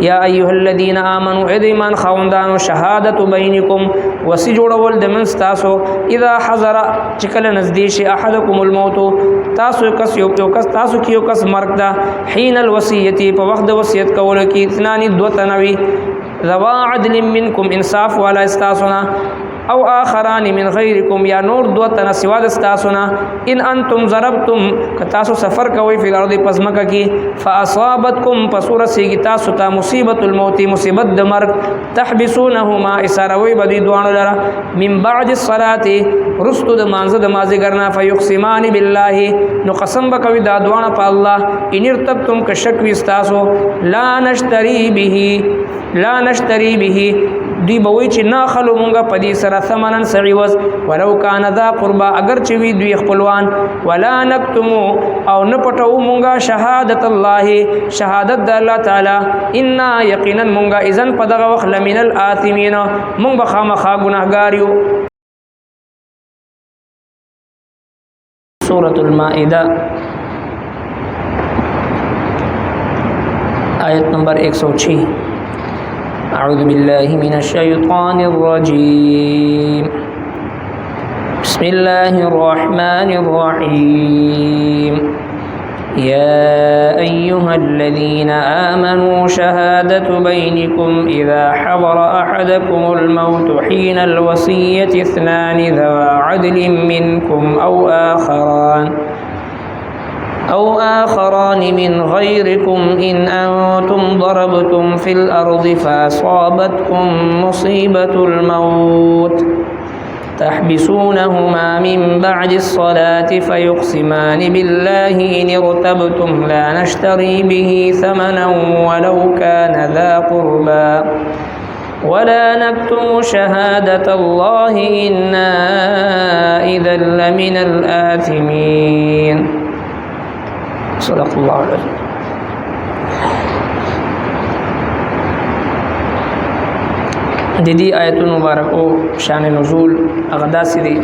یا ایها الذین آمنوا اذ ایمان خوندانو شهادت بینکم وسی جوړول د من تاسو اذا حضر چکل نزدیش احدکم الموت تاسو کس یو کس تاسو کیو کس مرګ دا حين الوصیه په وخت د وصیت کول کې اثنان دو تنوی ذوا عدل منکم انصاف والا استاسنا او آخران من غیرکم یا نور دو تن سوا د استاسنا ان انتم ضربتم کتاسو سفر کوي فی الارض پسمکه کی فاصابتکم پسور سیگی تاسو ته مصیبت الموت مصیبت د مرګ تحبسونهما اساروی بدی دوان لرا من بعد الصلاه رستو د مانزه د مازیګرنا فیقسمان بالله نو قسم بکوي دا دوان په الله ان ارتبتم کشک وستاسو لا نشتری به دی بوي چې نه خلو مونږه پدې سره ثمنن سعيوز ولو کان ذا قربا اگر چې وی دوی خپلوان ولا نکتم او نه پټو مونږه شهادت الله شهادت د الله تعالی ان یقینا مونږه اذن په دغه وخت لمن الاثمین مونږ بخامخا ګناهګار یو. سورۃ المائده آیت نمبر 106. أعوذ بالله من الشيطان الرجيم. بسم الله الرحمن الرحيم. يا أيها الذين آمنوا شهادة بينكم إذا حضر أحدكم الموت حين الوصية اثنان ذوى عدل منكم أو آخران من غيركم إن أنتم ضربتم في الأرض فأصابتكم مصيبة الموت تحبسونهما من بعد الصلاة فيقسمان بالله إن ارتبتم لا نشتري به ثمنا ولو كان ذا قربى ولا نكتم شهادة الله إنا إذا لمن الآثمين. صدق الله العظيم. د دې آیتونو مبارکو شان نزول اغدا سری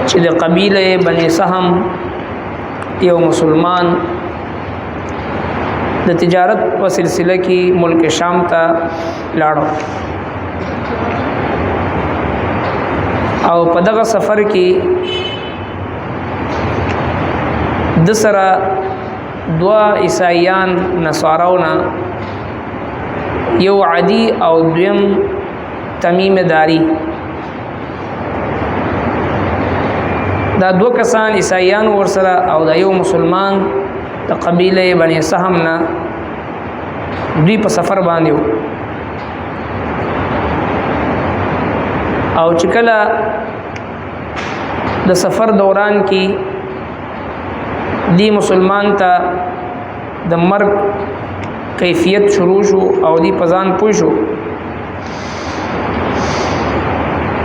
چې د قبیله بني سهم یو مسلمان د تجارت په سلسله کې ملک شام ته لاړو او په دغه سفر کې د سره دوا عیسایان نصاراونا یو عدی او دویم تمیم داری دا دو کسان عیسایان ورسره او دا یو مسلمان د قبیله بني سهم نه دوی په سفر باندې او چې کله د سفر دوران کې دی مسلمان ته د مرګ کیفیت شروع شو او دی پزان پوه شو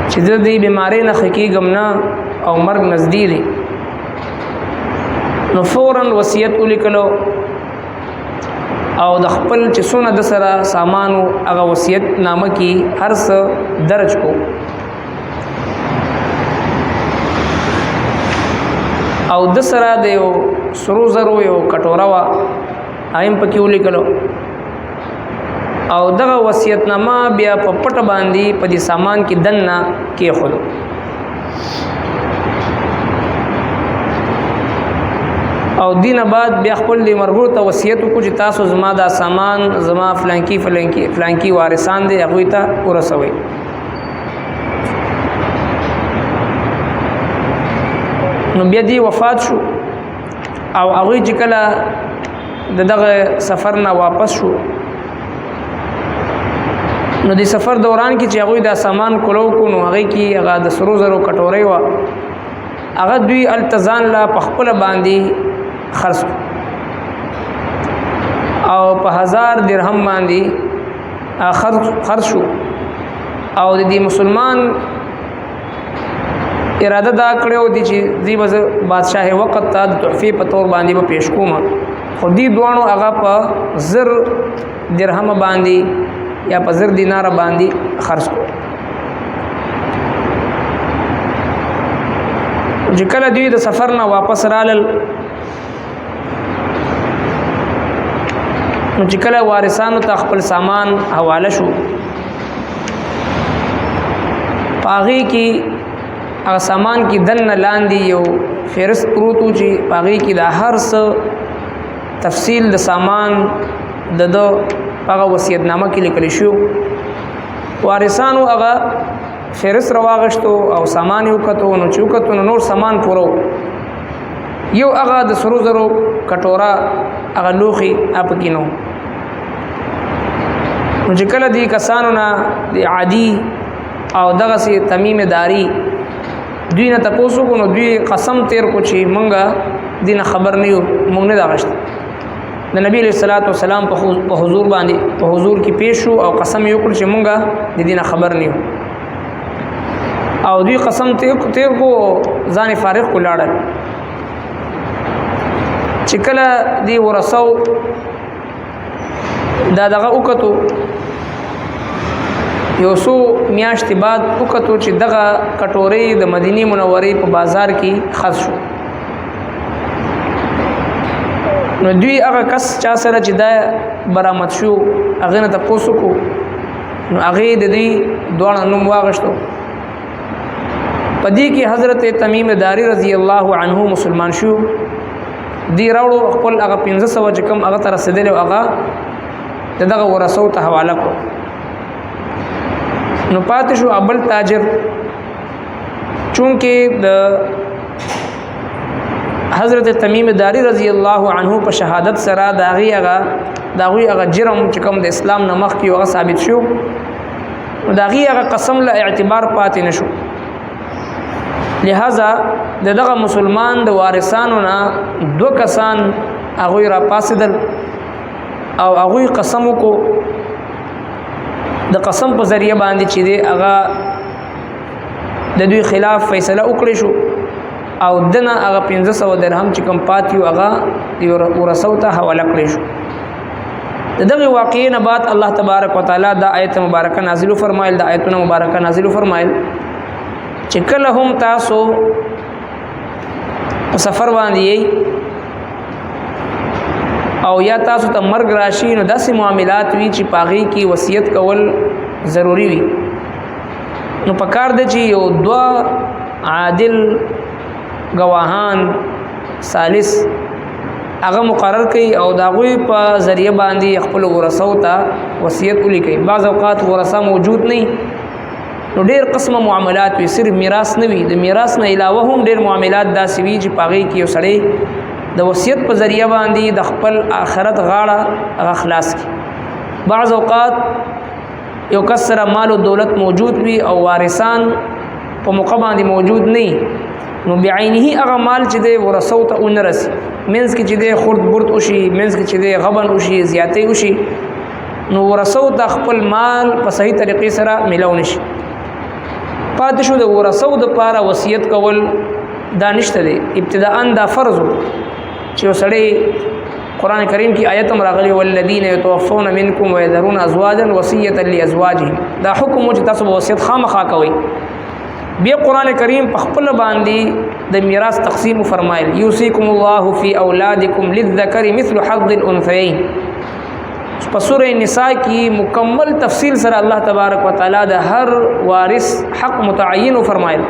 چې د دې بیماری نه خکېږم نه او مرګ نزدې دی نو فوراً وصیت ولیکلو او د خپل چې څونه د سره سامانو هغه وصیت نامه کې هر څه درج کو او د سره د یو سرو زرو یو کټوره وا ایم پکې ولیکلو او دغه وصیت نامه بیا په پټ باندې په دې سامان کې دننه کې خلو او دینه بعد بیا خپل دی مرغور ته وصیت کو چې تاسو زما دا سامان زما فلانکی وارثان دي هغه ته ورسوي نو بیا دی وفات شو او هغه چې کله دغه سفر نه واپس شو نو د سفر دوران کې چې هغه دا سامان کولو کو نو هغه کې هغه د سرو زرو کټوري وا هغه دوی التزان لا پخپل باندې خرڅ او په 1000 درهم باندې خرڅ شو او د دې مسلمان اراده دا کړو دي چې دی بز بادشاہ وقت ته د تحفې په تور باندې به پیش کوم خو دې دوانو هغه په 1000 درهم باندې یا په 1000 دینار باندې خرڅ کو چې کله دوی د سفر نه واپس رالل نو چې کله وارثانو ته خپل سامان حواله شو پاغي کې هغه سامان کې دنه لاندې یو فهرست پروتو چې پاغي کې د هر څه تفصیل د سامان د هغه وصیت نامه کې لیکل شو وارثانو هغه فهرست رواغشتو او سامان یو کتو نو چوکتو نور سامان پورو یو هغه د سرو زرو کټورا هغه لوخي اپ کینو نو چې کله دی کسانو نه د عادي او دغه سي تمیم داری دوی نه تاسو کو نو دوی قسم تیر کو چې مونږه دینه خبر نه یو مونږ نه داغشت د نبی علیہ الصلوۃ والسلام په حضور باندې په حضور کې پیښ شو او قسم یو کړ چې مونږه د دینه خبر نه یو او دوی قسم تیر کو ځان فارغ کو لاړل چې کله دی ورسو دا دغه وکتو یو څو میاشتې بعد وکتو چې دغه کټورې د مدینه منورې په بازار کې خاص شو نو دوی هغه کس چا سره چې دا برآمد شو هغه نه تاسو کو نو هغه د دې دوه نوم واغشتو پدې کې حضرت تمیم داری رضی الله عنه مسلمان شو دی راوړو خپل هغه 1500 چې کم هغه تر رسیدل او هغه دغه ورثو ته حواله کو نو پاتې شو ابل تاجر چونکه د حضرت تمیم داری رضی الله عنه په شهادت سره داغي هغه جرم چې کوم د اسلام نمخ کې هغه ثابت شو داغي هغه قسم له اعتبار پاتې نشو لہذا دغه مسلمان د وارثانو نه دو کسان هغه را پاسدل او هغه قسم کو د قسم په ذریعہ باندې چې دی هغه د دوی خلاف فیصله وکړي شو او دنه هغه 1500 درهم چې کم پاتیو هغه دی ورثو ته حواله کړی شو دغه واقعې نه بعد الله تبارک وتعالى دا آیت مبارکه نازل فرمایل دا آیتونه مبارکه نازل فرمایل چې کله هم تاسو په سفر باندې او یا تاسو ته مرګ راشي نو داسې معاملات وی چې پاغي کې وصیت کول ضروری وي نو پکار دی چې یو دوا عادل گواهان ثالث هغه مقرر کوي او داغوی په ذریعہ باندې خپل ورثو ته وصیت ولیکي بعض اوقات ورثه موجود نه نو ډېر قسمه معاملات وي صرف میراث نه وي د میراث نه علاوه هم ډېر معاملات داسې وي چې پاغي کې یو سړی د وصیت په ذریعہ باندې د خپل آخرت غاړه خلاص کی بعض اوقات یو کسره مال او دولت موجود وي او وارثان په موقع باندې موجود نه نو بعینه هغه مال چې د ورثو ته ونرسي منځ کې چې د خرد برد وشي منځ کې چې د غبن وشي زیاتې وشي نو ورثو ته خپل مال په صحیح طریقې سره ملو نشي پاتې شو د ورثو د پاره وصیت کول دانشته دی ابتداء دا فرض چې وسړی قران کریم کی آیت راغلی والذین یتوفون منکم ويذرون ازواجا وصیه لازواجهم دا حکم چې تاسو وصیت خامخا کوي بیا قران کریم په خپل باندې د میراث تقسیم فرمایل یوصیکم الله فی اولادکم للذکر مثل حظ الانثیین په سورہ نساء کی مکمل تفصیل سره الله تبارک وتعالى د هر وارث حق متعین فرمایل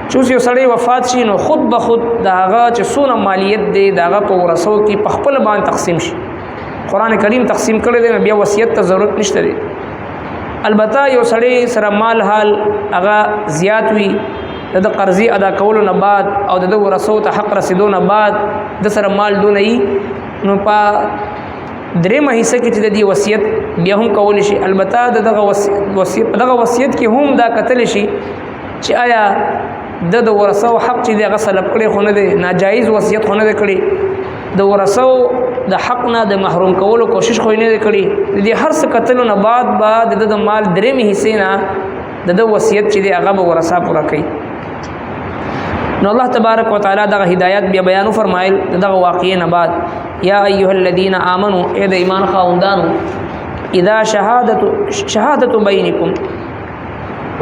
چې یو سړی وفات شي نو خود به خود داغه چې سونه مالیت دی داغه په ورثو کې په خپل باندې تقسیم شي قران کریم تقسیم کړی دی بیا وصیت ته ضرورت نشته دی البته یو سړی سره مال حال هغه زیات وي د قرضې ادا کولو نه بعد او د ورثو ته حق رسیدو نه بعد د سره مال دونه ای نو په درېمه حصہ کې چې د دې وصیت بیا هم کول شي البته دغه وصیت کې هم دا کتل شي چې آیا د ورثو حق چې دغه سلب کړي خو نه دی ناجایز وصیت خو نه دی کړي د ورثو د حق نه د محروم کولو کوشش خو نه دی کړي د هر څه کتلو نه بعد د مال درېمه حصے نه د وصیت چې دی هغه ورثه پوره کوي نو الله تبارک وتعالى دغه هدایت بیا بیان فرمایل دغه واقعې نه بعد یا ایها الذین آمنوا اے د ایمان خاوندانو اذا شهادت بینکم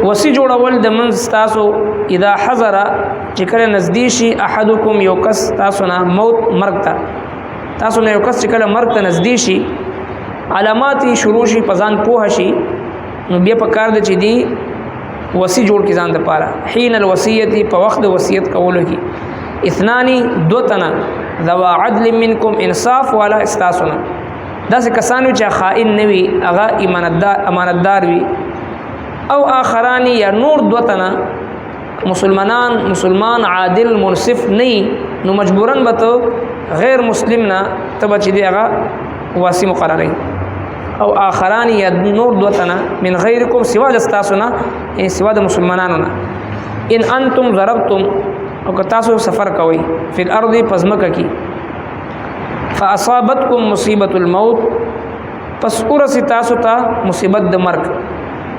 وسی جوړول د منځ تاسو اذا حضر چې کله نزدیشي احدکم یو کس تاسو نه موت مرګ ته تاسو نه یو کس چې کله مرګ ته نږدې شي علامات شروع شي پزان پوه شي نو بیا په کار د چې دی وصی جوړ کی ځان د پاره حين الوصیت په وخت د وصیت کولو کې اثنانی دو تنا ذوا عدل منکم انصاف والا استاسنا داسې کسانو چې خائن نوي هغه امانتدار وي او آخرانی یا نور دو تنا مسلمان عادل منصف نه نو مجبورن به ته غیر مسلم نه تبه چې دی هغه واسی مقرره او آخران یا نور دو تنا من غیرکم سوا د تاسو نه سوا د مسلمانانو نه ان انتم ضربتم او که تاسو سفر کوئ فی الارض پزمکه کی فاصابتکم مصیبت الموت پس ورسی تاسو ته مصیبت د مرګ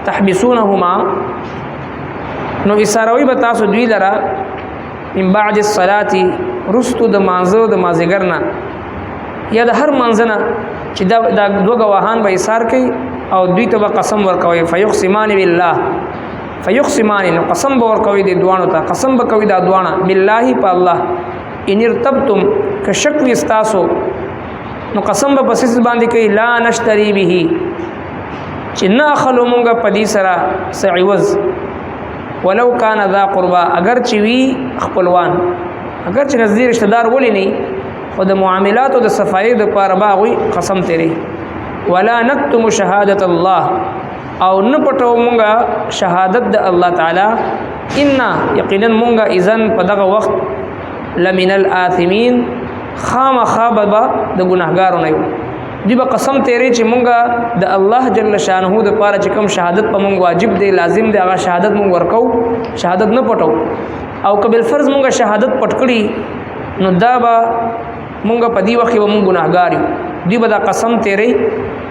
تحبسونهما نو اساروی به تاسو دوی لرا من بعد الصلاه رستو د مانزو د مازیګر نه یا د هر منځنه چې دا دوه گواهان به ایثار کوي او دوی ته به قسم ورکوي فیقسمان بالله فیقسمان نو قسم به ورکوي د دوانو ته قسم به کوي دا دوانه بالله په الله ان ارتبتم کشک استاسو نو قسم به بسیس باندې کوي لا نشتری به چې نه اخلو مونږه پدی سره سعوز ولو کان ذا قربا اگر چې وی خپلوان اگر چې نزدې رشتہ دار ولې نه او د معاملات او د صفای د پاره باغوي قسم تیری ولا نكتم شهادت الله او نه پټو مونږه شهادت د الله تعالی ان یقینا مونږه اذن په دغه وخت لمن الاثمين خامخابا د ګناهګارو نه یو دی به قسم تیری چې مونږه د الله جل شانه د پاره چې کوم شهادت په مونږ واجب دی لازم دی هغه شهادت مونږ ورکو شهادت نه پټو او قبل فرض مونږه شهادت پټکړي نو دا به مونږه په دی وخت به مونږ ګناهګار یو دی به دا قسم تیری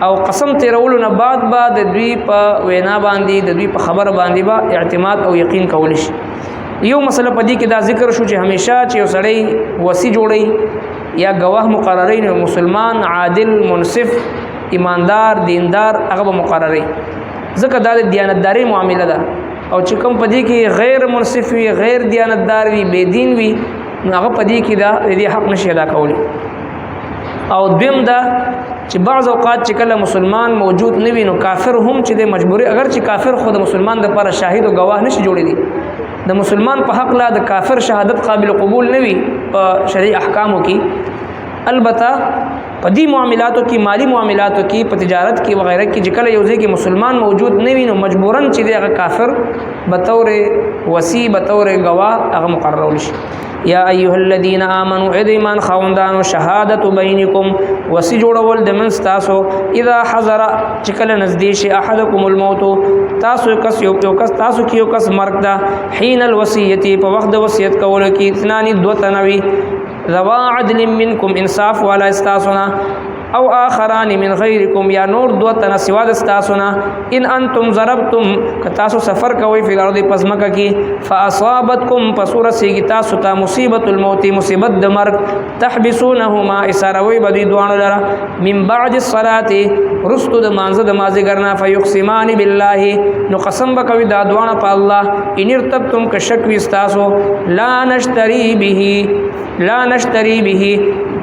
او قسم تیرولو نه بعد د دوی په وینا باندې د دوی په خبر باندې با اعتماد او یقین کول شي یو مسله په دې کې دا ذکر شو چې همیشه چې یو سړی وصی جوړي یا گواه مقررین مسلمان عادل منصف ایماندار دیندار هغه مقرري ځکه دا د دیانتداري معامله ده او چې کوم په دې کې غیر منصف وي غیر دیانتدار وي بے دین وي نو هغه په دې کې دا دې حق نشي ادا کولی او دویم دا چې بعض اوقات چې کله مسلمان موجود نه وي نو کافر هم چې د مجبوري اگر چې کافر خود مسلمان د پر شاهد او گواه نشي جوړېدي د مسلمان په حق لا د کافر شهادت قابل قبول نه وي په شرعي احکامو کې البته په دې معاملاتو کې مالی معاملاتو کې په تجارت کې وغیرہ کې چې کله یو ځای کې مسلمان موجود نه وي نو مجبورن چې هغه کافر بطور وصی بطور گواه هغه مقرر شي یا ایها الذین آمنوا اذ ایمان خوندانو شهادت بینکم وصی جوړول د من تاسو اذا حضر چې کله نږدې شي احدکم الموت تاسو کس یو کس تاسو کې یو کس مرګ دا حين الوصیت په وخت د وصیت کولو کې اثنان دو تنوي ذوا عدل منکم انصاف والا استاسنا او آخران من غیرکم یا نور دو تن سوا د استاسنا ان انتم ضربتم کتاسو سفر کوي فی الارض پزمکه کی فاصابتکم پسور سیگی تاسو ته مصیبت الموت مصیبت د مرګ تحبسونهما اساروی بدی دوان لرا من بعد الصلاه رستو د مانزه د مازیګرنا فیقسمان بالله نو قسم بکوي دا دوان په الله ان ارتبتم کشک وستاسو لا نشتری به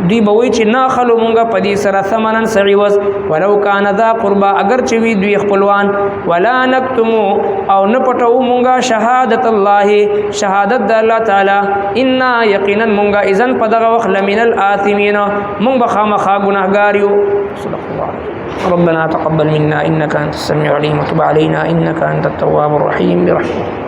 دی بوي چې نه خلو مونږه پدې سره ثمنن سعوز ولو کان ذا قربا اگر چې وی دوی خپلوان ولا نکتم او نه پټو مونږه شهادت الله شهادت د الله تعالی ان یقینا مونږه اذن په دغه وخت لمن الاثمین مونږ خامخا ګناهګار یو صدق الله ربنا تقبل منا انك انت السميع العليم وتب علينا انك انت التواب الرحيم برحمتك